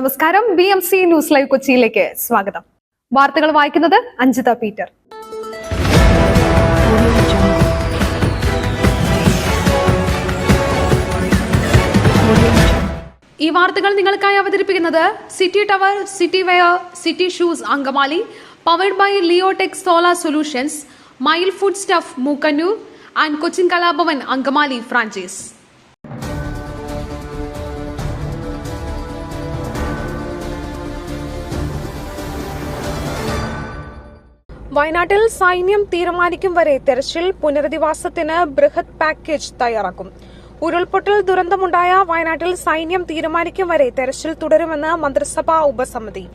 നമസ്കാരം. BMC news live കൊച്ചിയിലേക്ക് സ്വാഗതം. വാർത്തകൾ വായിക്കുന്നത് അഞ്ജിത പീറ്റർ. ഈ വാർത്തകൾ നിങ്ങൾക്കായി അവതരിപ്പിക്കുന്നത് City Tower, City Wear, City Shoes Angamaly, powered by Leotech solar solutions, mile food stuff Mookkannoor and Cochin Kalabhavan Angamaly franchise. വയനാട്ടിൽ സൈന്യം തീരുമാനിക്കും വരെ തെരച്ചിൽ, പുനരധിവാസത്തിന് ബൃഹത് പാക്കേജ് തയ്യാറാക്കും. ഉരുൾപൊട്ടൽ ദുരന്തമുണ്ടായ വയനാട്ടിൽ സൈന്യം തീരുമാനിക്കും വരെ തെരച്ചിൽ തുടരുമെന്ന് മന്ത്രിസഭാ ഉപസമിതി.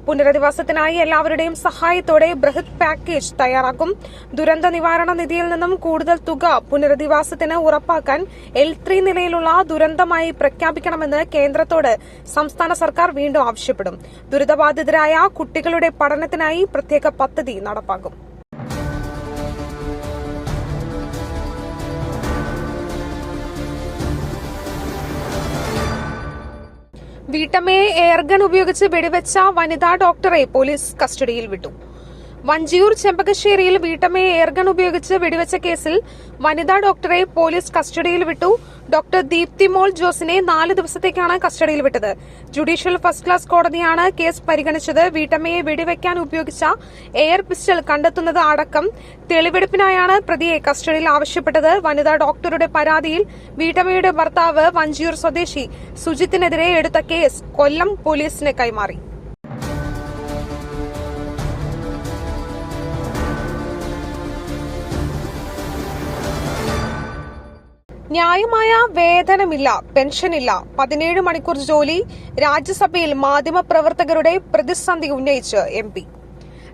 പുനരധിവാസത്തിനായി എല്ലാവരുടെയും സഹായത്തോടെ ബൃഹത് പാക്കേജ് തയ്യാറാക്കും. ദുരന്ത നിവാരണ നിധിയിൽ നിന്നും കൂടുതൽ തുക പുനരധിവാസത്തിന് ഉറപ്പാക്കാൻ L3 നിലയിലുള്ള ദുരന്തമായി പ്രഖ്യാപിക്കണമെന്ന് കേന്ദ്രത്തോട് സംസ്ഥാന സർക്കാർ വീണ്ടും ആവശ്യപ്പെടും. ദുരിതബാധിതരായ കുട്ടികളുടെ പഠനത്തിനായി പ്രത്യേക പദ്ധതി നടപ്പാക്കും. വീട്ടമ്മയെ എയർഗൺ ഉപയോഗിച്ച് വെടിവെച്ച വനിതാ ഡോക്ടറെ പോലീസ് കസ്റ്റഡിയിൽ വിട്ടു. വഞ്ചിയൂർ ചെമ്പകശ്ശേരിയിൽ വീട്ടമ്മയെ എയർഗൺ ഉപയോഗിച്ച് വെടിവെച്ച കേസിൽ വനിതാ ഡോക്ടറെ പോലീസ് കസ്റ്റഡിയിൽ വിട്ടു. ഡോക്ടർ ദീപ്തി മോൾ ജോസിനെ 4 ദിവസത്തേക്കാണ് കസ്റ്റഡിയിൽ വിട്ടത്. ജുഡീഷ്യൽ ഫസ്റ്റ് ക്ലാസ് കോടതിയാണ് കേസ് പരിഗണിച്ചത്. വീട്ടമ്മയെ വെടിവെക്കാൻ ഉപയോഗിച്ച എയർ പിസ്റ്റൾ കണ്ടെത്തുന്നത് അടക്കം തെളിവെടുപ്പിനായാണ് പ്രതിയെ കസ്റ്റഡിയിൽ ആവശ്യപ്പെട്ടത്. വനിതാ ഡോക്ടറുടെ പരാതിയിൽ വീട്ടമ്മയുടെ ഭർത്താവ് വഞ്ചിയൂർ സ്വദേശി സുജിത്തിനെതിരെ എടുത്ത കേസ് കൊല്ലം പോലീസിന് കൈമാറി. ന്യായമായ വേതനമില്ല, പെൻഷനില്ല, 17 മണിക്കൂർ ജോലി. രാജ്യസഭയിൽ മാധ്യമപ്രവർത്തകരുടെ പ്രതിസന്ധി ഉന്നയിച്ച് MP.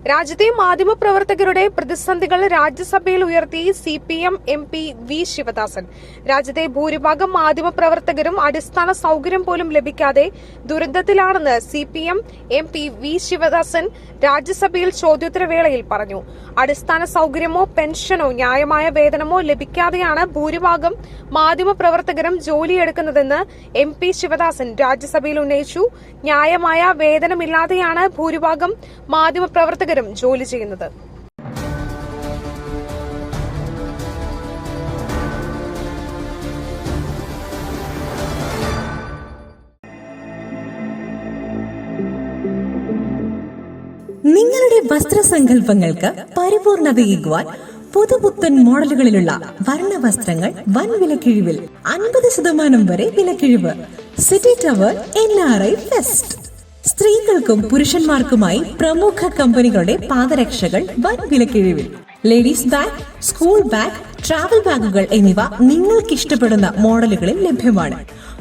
രാജ്യത്തെ മാധ്യമപ്രവർത്തകരുടെ പ്രതിസന്ധികൾ രാജ്യസഭയിൽ ഉയർത്തി CPM MP V ശിവദാസൻ. രാജ്യത്തെ ഭൂരിഭാഗം മാധ്യമപ്രവർത്തകരും അടിസ്ഥാന സൌകര്യം പോലും ലഭിക്കാതെ ദുരിതത്തിലാണെന്ന് CPM MP V ശിവദാസൻ രാജ്യസഭയിൽ ചോദ്യോത്തരവേളയിൽ പറഞ്ഞു. അടിസ്ഥാന സൌകര്യമോ പെൻഷനോ ന്യായമായ വേതനമോ ലഭിക്കാതെയാണ് ഭൂരിഭാഗം മാധ്യമപ്രവർത്തകരും ജോലിയെടുക്കുന്നതെന്ന് MP ശിവദാസൻ രാജ്യസഭയിൽ ഉന്നയിച്ചു. ന്യായമായ വേതനമില്ലാതെയാണ് ഭൂരിഭാഗം മാധ്യമപ്രവർത്തകരും ജോലി ചെയ്യുന്നത്. നിങ്ങളുടെ വസ്ത്രസങ്കല്പങ്ങൾക്ക് പരിപൂർണതയേകുവാൻ പുതുപുത്തൻ മോഡലുകളിലുള്ള വർണ്ണവസ്ത്രങ്ങൾ വൻ വിലക്കിഴിവിൽ 50% വരെ വിലക്കിഴിവ്. City tower NRI fest. സ്ത്രീകൾക്കും പുരുഷന്മാർക്കുമായി പ്രമുഖ കമ്പനികളുടെ പാദരക്ഷകൾ വൻ വിലക്കിഴിവിൽ. Ladies bag, school bag, travel ബാഗുകൾ എന്നിവ നിങ്ങൾക്ക് ഇഷ്ടപ്പെടുന്ന മോഡലുകളിൽ ലഭ്യമാണ്.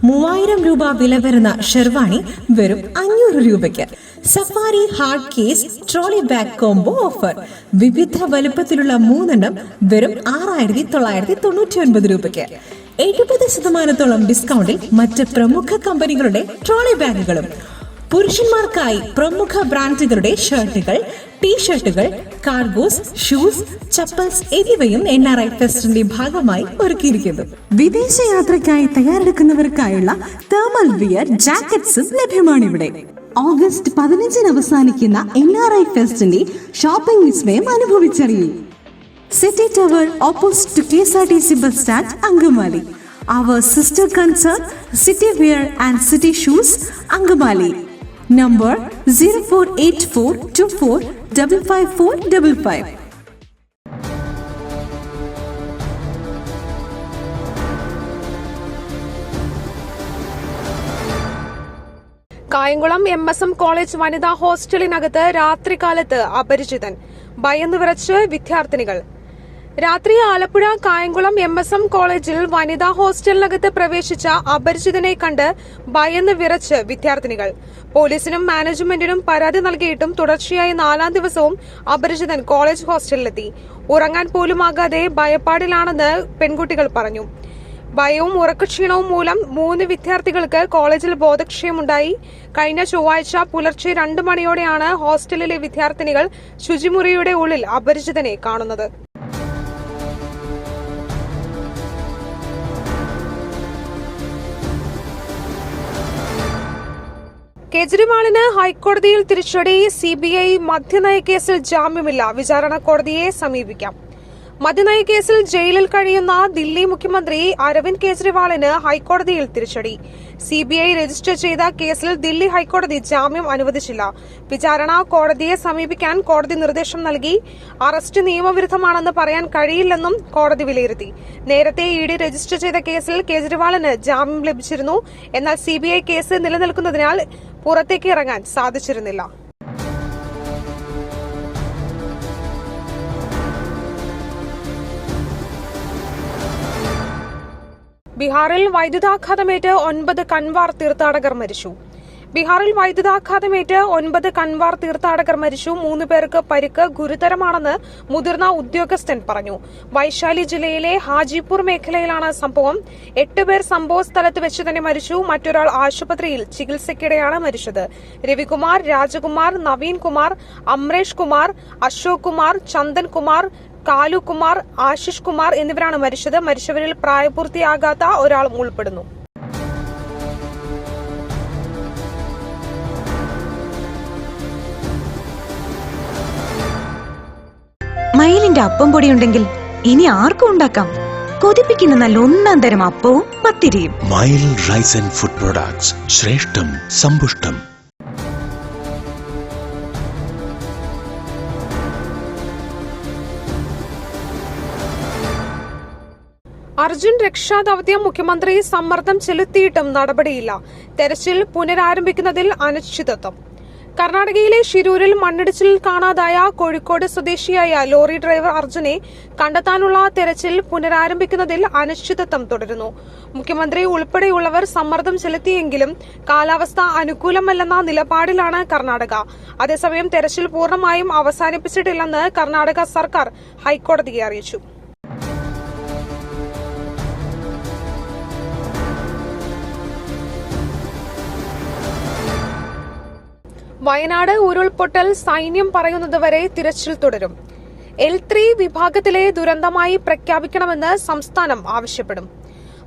3000 രൂപ വില വരുന്ന ഷെർവാണി വെറും 500 രൂപയ്ക്ക്. Safari hard case trolley bag combo offer. വിവിധ വലുപ്പത്തിലുള്ള 3 എണ്ണം വെറും 6999 രൂപയ്ക്ക്. 70% ഡിസ്കൗണ്ടിൽ മറ്റ് പ്രമുഖ കമ്പനികളുടെ ട്രോളി ബാഗുകളും. പുരുഷന്മാർക്കായി പ്രമുഖ ബ്രാൻഡുകളുടെ ഷർട്ടുകൾ, ടീഷർട്ടുകൾ, കാർഗോസ്, ഷൂസ്, ചപ്പൽസ് എന്നിവയും NRI ഫെസ്റ്റിന്റെ ഭാഗമായി ഒരുക്കിയിരിക്കുന്നു. വിദേശ യാത്രയ്ക്കായി തയ്യാറെടുക്കുന്നവർക്കായുള്ള തേർമൽ വിയർ ജാക്കറ്റ്സും ലഭ്യമാണിവിടെ. ഓഗസ്റ്റ് 15 അവസാനിക്കുന്ന NRI ഫെസ്റ്റിന്റെ ഷോപ്പിംഗ് വിസ്മയം അനുഭവിച്ചറിയൂ. City tower opposite to KSRTC bus stand Angamaly. Our sister concern City Wear and City Shoes Angamali. Number 048424555555. Kayamkulam MSM college വനിതാ ഹോസ്റ്റലിനകത്ത് രാത്രികാലത്ത് അപരിചിതൻ. ഭയന്നു വിറച്ച് വിദ്യാർത്ഥിനികൾ. രാത്രി ആലപ്പുഴ കായംകുളം MSM കോളേജിൽ വനിതാ ഹോസ്റ്റലിനകത്ത് പ്രവേശിച്ച അപരിചിതനെ കണ്ട് ഭയന്ന് വിറച്ച് വിദ്യാർത്ഥിനികൾ. പോലീസിനും മാനേജ്മെന്റിനും പരാതി നൽകിയിട്ടും തുടർച്ചയായി 4ാം ദിവസവും അപരിചിതൻ കോളേജ് ഹോസ്റ്റലിലെത്തി. ഉറങ്ങാൻ പോലുമാകാതെ ഭയപ്പാടിലാണെന്ന് പെൺകുട്ടികൾ പറഞ്ഞു. ഭയവും ഉറക്കക്ഷീണവും മൂലം 3 വിദ്യാർത്ഥികൾക്ക് കോളേജിൽ ബോധക്ഷയമുണ്ടായി. കഴിഞ്ഞ ചൊവ്വാഴ്ച പുലർച്ചെ 2 മണിയോടെയാണ് ഹോസ്റ്റലിലെ വിദ്യാർത്ഥിനികൾ ശുചിമുറിയുടെ ഉള്ളിൽ അപരിചിതനെ കാണുന്നത്. കേജ്രിവാളിന് ഹൈക്കോടതിയിൽ തിരിച്ചടി. CBI മദ്യനയ കേസിൽ ജാമ്യമില്ല, വിചാരണ കോടതിയെ സമീപിക്കാം. മദ്യനയ കേസിൽ ജയിലിൽ കഴിയുന്ന ദില്ലി മുഖ്യമന്ത്രി അരവിന്ദ് കേജ്രിവാളിന് ഹൈക്കോടതിയിൽ തിരിച്ചടി. CBI രജിസ്റ്റർ ചെയ്ത കേസിൽ ദില്ലി ഹൈക്കോടതി ജാമ്യം അനുവദിച്ചില്ല. വിചാരണ കോടതിയെ സമീപിക്കാൻ കോടതി നിർദ്ദേശം നൽകി. അറസ്റ്റ് നിയമവിരുദ്ധമാണെന്ന് പറയാൻ കഴിയില്ലെന്നും കോടതി വിലയിരുത്തി. നേരത്തെ ED രജിസ്റ്റർ ചെയ്ത കേസിൽ കേജ്രിവാളിന് ജാമ്യം ലഭിച്ചിരുന്നു. എന്നാൽ CBI കേസ് നിലനിൽക്കുന്നതിനാൽ പുറത്തേക്ക് ഇറങ്ങാൻ സാധിച്ചിരുന്നില്ല. ബീഹാറിൽ വൈദ്യുതാഘാതമേറ്റ് 9 കൻവാർ തീർത്ഥാടകർ മരിച്ചു. ബീഹാറിൽ വൈദ്യുതാഘാതമേറ്റ് 9 കൻവാർ തീർത്ഥാടകർ മരിച്ചു. 3 പേർക്ക് പരിക്ക് ഗുരുതരമാണെന്ന് മുതിർന്ന ഉദ്യോഗസ്ഥൻ പറഞ്ഞു. വൈശാലി ജില്ലയിലെ ഹാജിപൂർ മേഖലയിലാണ് സംഭവം. 8 പേർ സംഭവ സ്ഥലത്ത് വെച്ച് തന്നെ മരിച്ചു. മറ്റൊരാൾ ആശുപത്രിയിൽ ചികിത്സയ്ക്കിടെയാണ് മരിച്ചത്. രവികുമാർ, രാജകുമാർ, നവീൻ കുമാർ, അമ്രേഷ് കുമാർ, അശോക് കുമാർ, ചന്ദൻ കുമാർ, കാലു കുമാർ, ആശിഷ് കുമാർ എന്നിവരാണ് മരിച്ചത്. മരിച്ചവരിൽ പ്രായപൂർത്തിയാകാത്ത ഒരാളും ഉൾപ്പെടുന്നു. മയിലിന്റെ അപ്പം പൊടിയുണ്ടെങ്കിൽ ഇനി ആർക്കും ഉണ്ടാക്കാം. കൊതിപ്പിക്കുന്ന നല്ല ഒന്നാം തരം അപ്പവും പത്തിരിയും. മയിൽ റൈസ് ആൻഡ് ഫുഡ് പ്രൊഡക്ട്സ്, ശ്രേഷ്ഠം സമ്പുഷ്ടം. അർജുൻ രക്ഷാദൌത്യം മുഖ്യമന്ത്രി സമ്മർദ്ദം ചെലുത്തിയിട്ടും നടപടിയില്ല. തെരച്ചിൽ പുനരാരംഭിക്കുന്നതിൽ അനിശ്ചിതത്വം. കർണാടകയിലെ ഷിരൂരിൽ മണ്ണിടിച്ചിലിൽ കാണാതായ കോഴിക്കോട് സ്വദേശിയായ ലോറി ഡ്രൈവർ അർജുനെ കണ്ടെത്താനുള്ള തെരച്ചിൽ പുനരാരംഭിക്കുന്നതിൽ അനിശ്ചിതത്വം തുടരുന്നു. മുഖ്യമന്ത്രി ഉൾപ്പെടെയുള്ളവർ സമ്മർദ്ദം ചെലുത്തിയെങ്കിലും കാലാവസ്ഥ അനുകൂലമല്ലെന്ന നിലപാടിലാണ് കർണാടക. അതേസമയം തെരച്ചിൽ പൂർണ്ണമായും അവസാനിപ്പിച്ചിട്ടില്ലെന്ന് കർണാടക സർക്കാർ ഹൈക്കോടതിയെ അറിയിച്ചു. വയനാട് ഉരുൾപൊട്ടൽ സൈന്യം പറയുന്നതുവരെ തിരച്ചിൽ തുടരും. L3 വിഭാഗത്തിലെ ദുരന്തമായി പ്രഖ്യാപിക്കണമെന്ന് സംസ്ഥാനം ആവശ്യപ്പെടും.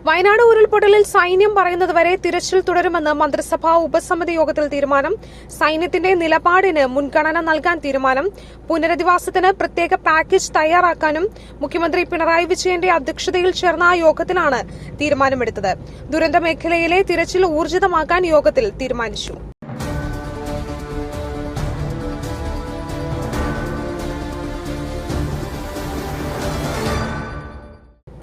വയനാട് ഉരുൾപൊട്ടലിൽ സൈന്യം പറയുന്നതുവരെ തിരച്ചിൽ തുടരുമെന്ന് മന്ത്രിസഭാ ഉപസമിതി യോഗത്തിൽ തീരുമാനം. സൈന്യത്തിന്റെ നിലപാടിന് മുൻഗണന നൽകാൻ തീരുമാനം. പുനരധിവാസത്തിന് പ്രത്യേക പാക്കേജ് തയ്യാറാക്കാനും മുഖ്യമന്ത്രി പിണറായി വിജയന്റെ അധ്യക്ഷതയിൽ ചേർന്ന യോഗത്തിലാണ് തീരുമാനമെടുത്തത്. ദുരന്ത മേഖലയിലെ തിരച്ചിൽ ഊർജിതമാക്കാൻ യോഗത്തിൽ തീരുമാനിച്ചു.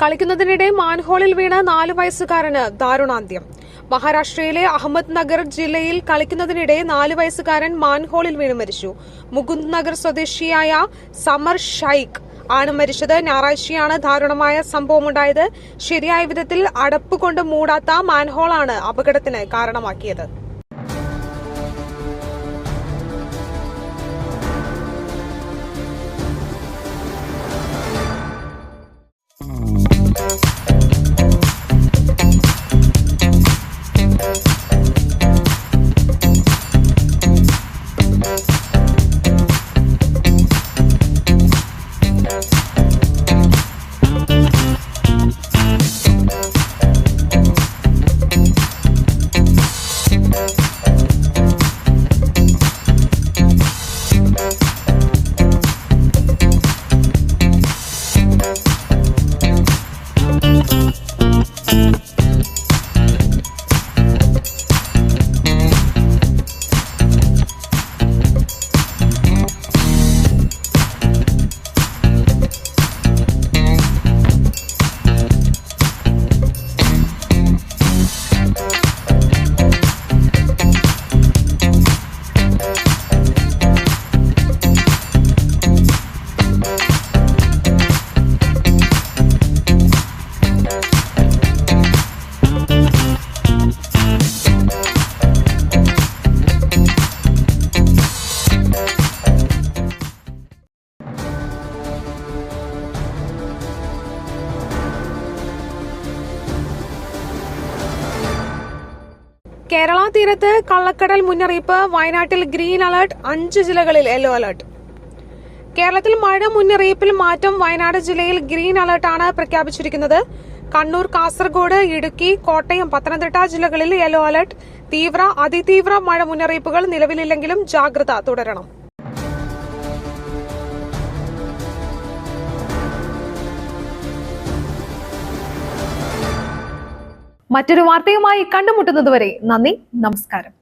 കളിക്കുന്നതിനിടെ മാൻഹോളിൽ വീണ് 4 വയസ്സുകാരന് ദാരുണാന്ത്യം. മഹാരാഷ്ട്രയിലെ അഹമ്മദ് നഗർ ജില്ലയിൽ കളിക്കുന്നതിനിടെ 4 വയസ്സുകാരൻ മാൻഹോളിൽ വീണ് മരിച്ചു. മുകുന്ദ് നഗർ സ്വദേശിയായ സമർ ഷൈഖ് ആണ് മരിച്ചത്. ഞായറാഴ്ചയാണ് ദാരുണമായ സംഭവമുണ്ടായത്. ശരിയായ വിധത്തിൽ അടപ്പുകൊണ്ട് മൂടാത്ത മാൻഹോളാണ് അപകടത്തിന് കാരണമാക്കിയത്. കേരള തീരത്ത് കള്ളക്കടൽ മുന്നറിയിപ്പ്. വയനാട്ടിൽ ഗ്രീൻ അലർട്ട്, 5 ജില്ലകളിൽ യെല്ലോ അലർട്ട്. കേരളത്തിൽ മഴ മുന്നറിയിപ്പിൽ മാറ്റം. വയനാട് ജില്ലയിൽ ഗ്രീൻ അലർട്ടാണ് പ്രഖ്യാപിച്ചിരിക്കുന്നത്. കണ്ണൂർ, കാസർഗോഡ്, ഇടുക്കി, കോട്ടയം, പത്തനംതിട്ട ജില്ലകളിൽ യെല്ലോ അലർട്ട്. തീവ്ര, അതിതീവ്ര മഴ മുന്നറിയിപ്പുകൾ നിലവിലില്ലെങ്കിലും ജാഗ്രത തുടരണം. മറ്റൊരു വാർത്തയുമായി കണ്ടുമുട്ടുന്നതുവരെ നന്ദി, നമസ്കാരം.